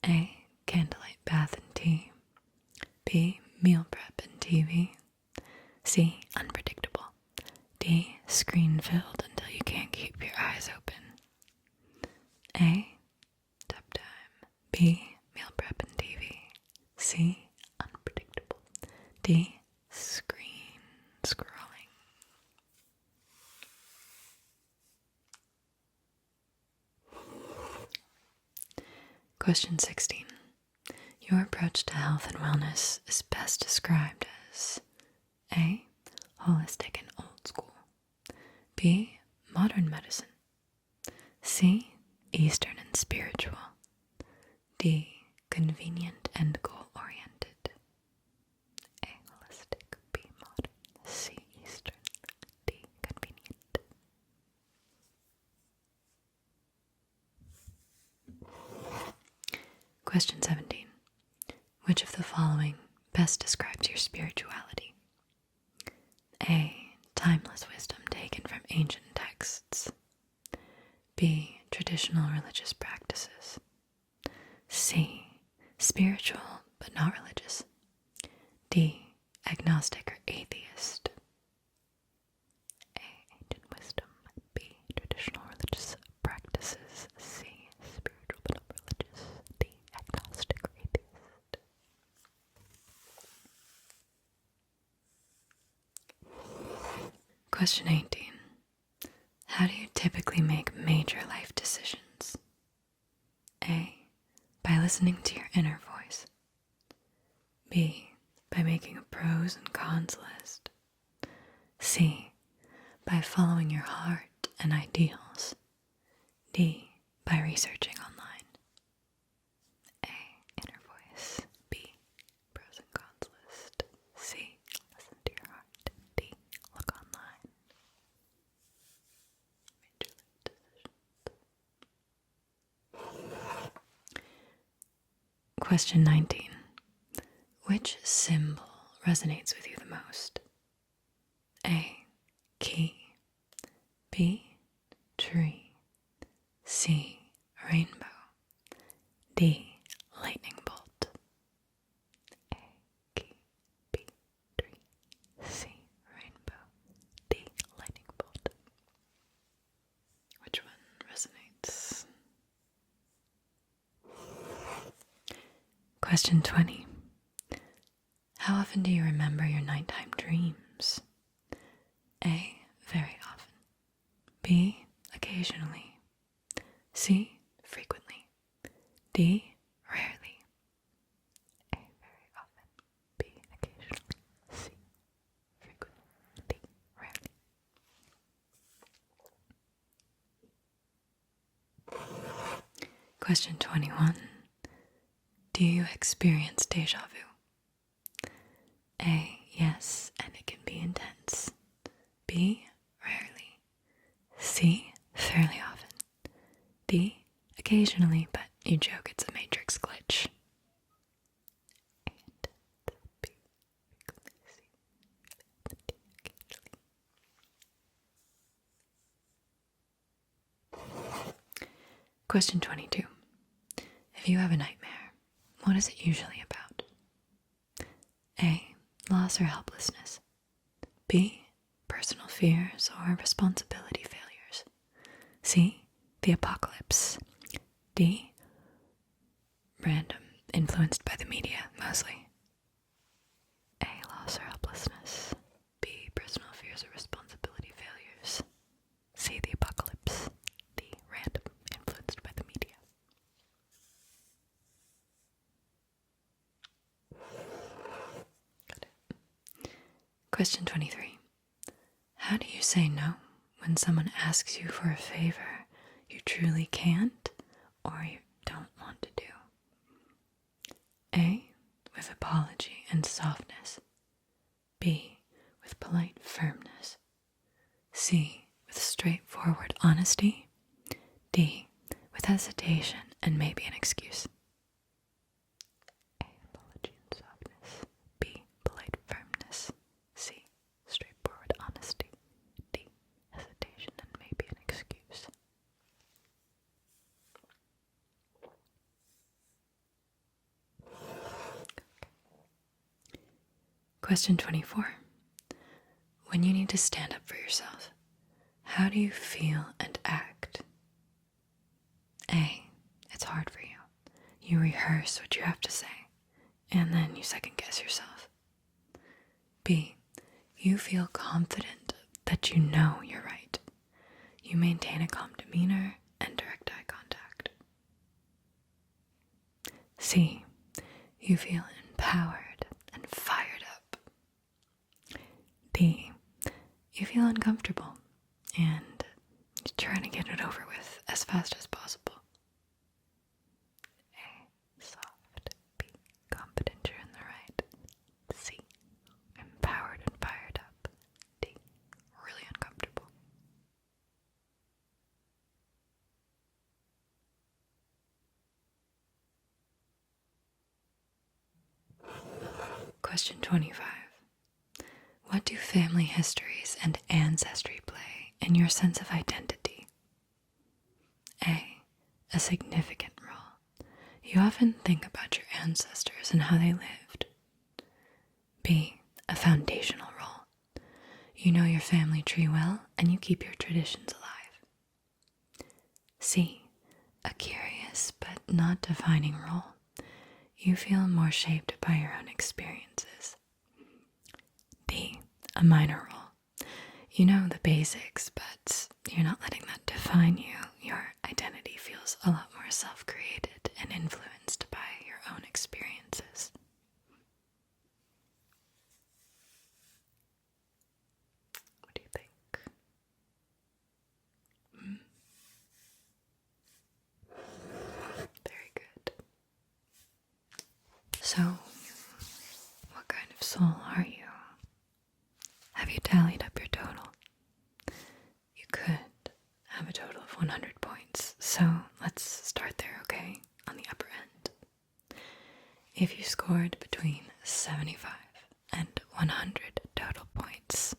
A, candlelight bath and tea. B, meal prep and TV. C, unpredictable. D, screen filled until you can't keep your eyes open. A, tap time. B, meal prep and TV. C, unpredictable. D, screen scrolling. Question 16. Your approach to health and wellness is best described as A, holistic and old school. B, modern medicine. C, Eastern and spiritual. D, convenient and goal-oriented. A, holistic. B, modern. C, Eastern. D, convenient. Question 17. Which of the following best describes your spirituality? A, timeless wisdom taken from ancient texts. B, traditional religious practices. C, spiritual but not religious. D, agnostic or atheist. A, ancient wisdom. B, traditional religious practices. C, spiritual but not religious. D, agnostic or atheist. Question 18. How do you typically make major life decisions? A, by listening to your inner voice. B, by making a pros and cons list. C, by following your heart and ideals. D, by researching online. A, inner voice. B, pros and cons list. C, listen to your heart. D, look online. Major life decisions. Question 19. Which symbol resonates with you the most? A, key. B, tree. C, rainbow. D, lightning bolt. A, key. B, tree. C, rainbow. D, lightning bolt. Which one resonates? Question 20. How often do you remember your nighttime dreams? A, very often. B. Occasionally. C. Frequently. D. Rarely. A. Very often. B. Occasionally. C. Frequently. D. Rarely. Question 21. Do you experience deja vu? A. Yes, and it can be intense. B. Rarely. C. Fairly often. D. Occasionally, but you joke it's a matrix glitch. And B. Frequently. C. D. Occasionally. Question 22. If you have a nightmare, what is it usually about? A. Loss or helplessness. B. Personal fears or responsibility failures. C. The apocalypse. D. Random, influenced by the media, mostly. A. Loss or helplessness. B. Personal fears or responsibility failures. C. The apocalypse. D. Random, influenced by the media. Got it. Question 23. How do you say no when someone asks you for a favor you truly can't or you don't want to do? A. With apology and softness. B. With polite firmness. C. With straightforward honesty. D. With hesitation and maybe an excuse. A. Apology and softness. B. Polite firmness. C. Straightforward honesty. D. Hesitation and maybe an excuse. Question 24. When you need to stand up for yourself, how do you feel and act? A. It's hard for you. You rehearse what you have to say, and then you second guess yourself. B. You feel confident that you know you're right. You maintain a calm demeanor and direct eye contact. C. You feel empowered and fired up. D. You feel uncomfortable and you try to get it over with as fast as possible. A. Soft. B. Confident you're in the right. C. Empowered and fired up. D. Really uncomfortable. Question 25. What do family histories and ancestry play in your sense of identity? A. A significant role. You often think about your ancestors and how they lived. B. A foundational role. You know your family tree well and you keep your traditions alive. C. A curious but not defining role. You feel more shaped by your own experiences. D. A minor role. You know the basics, but you're not letting that define you. Your identity feels a lot more self-created and influenced by your own experiences. What do you think? Very good. So, what kind of soul are you? Have you tallied up your total? You could have a total of 100 points, so let's start there, okay? On the upper end. If you scored between 75 and 100 total points,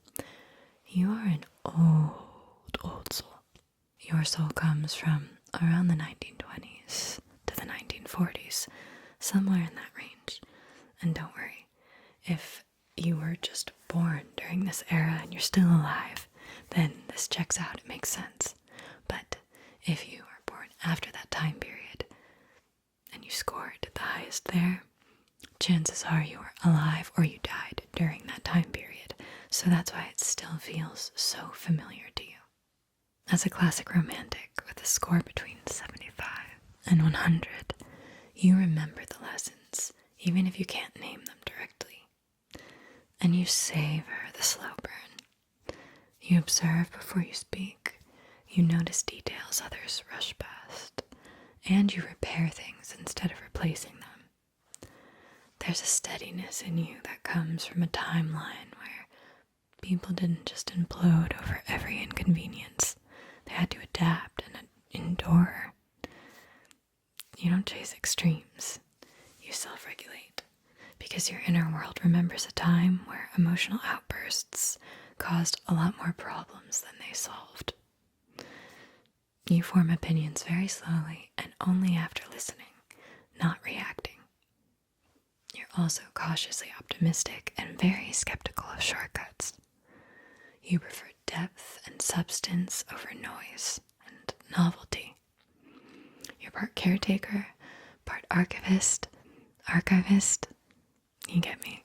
you are an old soul. Your soul comes from around the 1920s to the 1940s, somewhere in that range. And don't worry, if you were just born during this era and you're still alive, then this checks out, it makes sense. But if you were born after that time period and you scored the highest there, chances are you were alive or you died during that time period. So that's why it still feels so familiar to you. As a classic romantic with a score between 75 and 100, you remember the lessons, even if you can't name them directly. And you savor the slow burn. You observe before you speak. You notice details others rush past. And you repair things instead of replacing them. There's a steadiness in you that comes from a timeline where people didn't just implode over every inconvenience. They had to adapt and endure. You don't chase extremes. You self-regulate because your inner world remembers a time where emotional outbursts caused a lot more problems than they solved. You form opinions very slowly and only after listening, not reacting. You're also cautiously optimistic and very skeptical of shortcuts. You prefer depth and substance over noise and novelty. You're part caretaker, part archivist, you get me,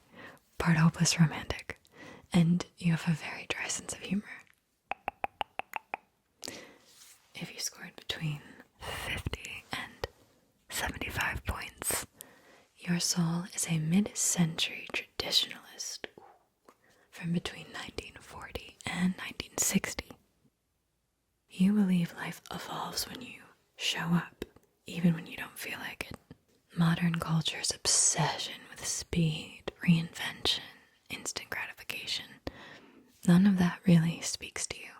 part hopeless romantic, and you have a very dry sense of humor. If you scored between 50 and 75 points, your soul is a mid-century traditionalist from between 1940 and 1960. You believe life evolves when you show up, even when you don't feel like it. Modern culture's obsession with speed, reinvention, instant gratification, none of that really speaks to you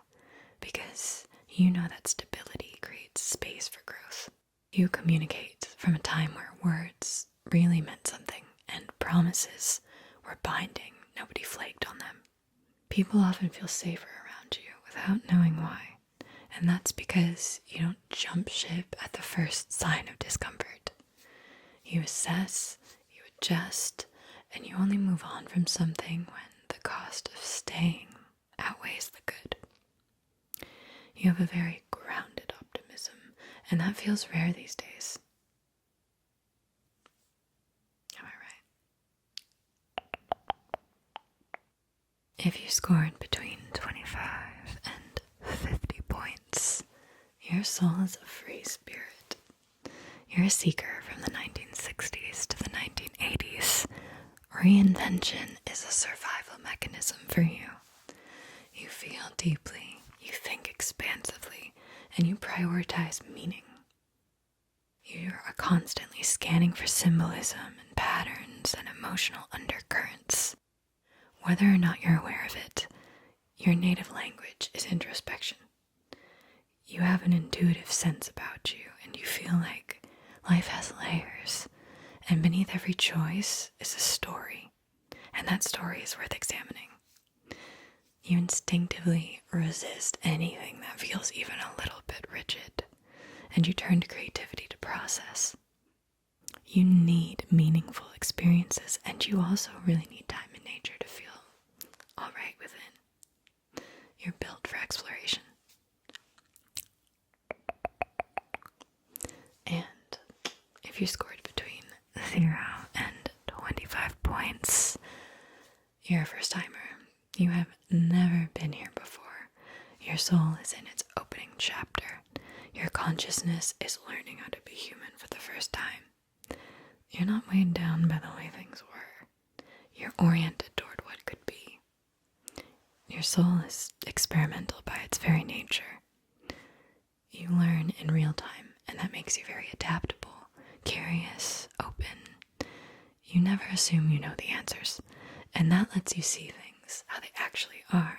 because you know that stability creates space for growth. You communicate from a time where words really meant something and promises were binding. Nobody flaked on them. People often feel safer around you without knowing why, and that's because you don't jump ship at the first sign of discomfort. You assess, you adjust, and you only move on from something when the cost of staying outweighs the good. You have a very grounded optimism, and that feels rare these days. Am I right? If you scored between 25 and 50 points, your soul is a free spirit. You're a seeker from the 1960s to the 1980s. Reinvention is a survival mechanism for you. You feel deeply, you think expansively, and you prioritize meaning. You are constantly scanning for symbolism and patterns and emotional undercurrents. Whether or not you're aware of it, your native language is introspection. You have an intuitive sense about you, and you feel like life has layers, and beneath every choice is a story, and that story is worth examining. You instinctively resist anything that feels even a little bit rigid, and you turn to creativity to process. You need meaningful experiences, and you also really need time in nature to feel all right within. You're built for exploration. And if you scored between 0 and 25 points, you're a first timer. You have never been here before. Your soul is in its opening chapter. Your consciousness is learning how to be human for the first time. You're not weighed down by the way things were. You're oriented toward what could be. Your soul is experimental by its very nature. You learn in real time, and that makes you very adaptable, curious, open. You never assume you know the answers, and that lets you see things how they actually are,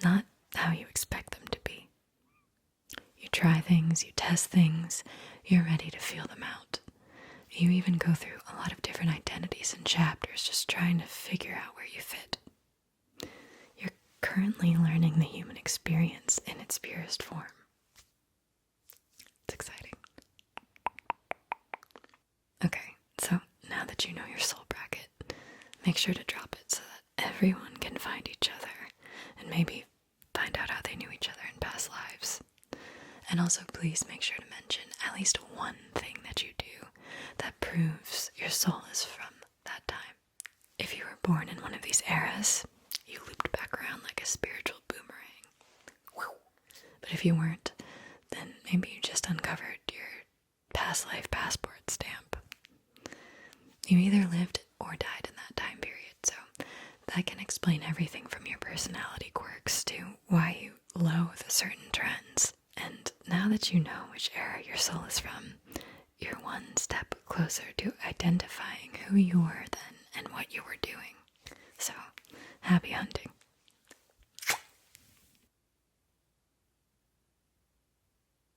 not how you expect them to be. You try things, you test things, you're ready to feel them out. You even go through a lot of different identities and chapters just trying to figure out where you fit. You're currently learning the human experience in its purest form. It's exciting. Okay, so now that you know your soul bracket, make sure to drop it so that everyone can find each other and maybe find out how they knew each other in past lives. And also please make sure to mention at least one thing that you do that proves your soul is from that time. If you were born in one of these eras, you looped back around like a spiritual boomerang. Whew. But But if you weren't, then maybe you just uncovered your past life passport stamp. You either lived or died in that time period, so that can explain everything from your personality quirks to why you loathe certain trends. And now that you know which era your soul is from, you're one step closer to identifying who you were then and what you were doing. So, happy hunting.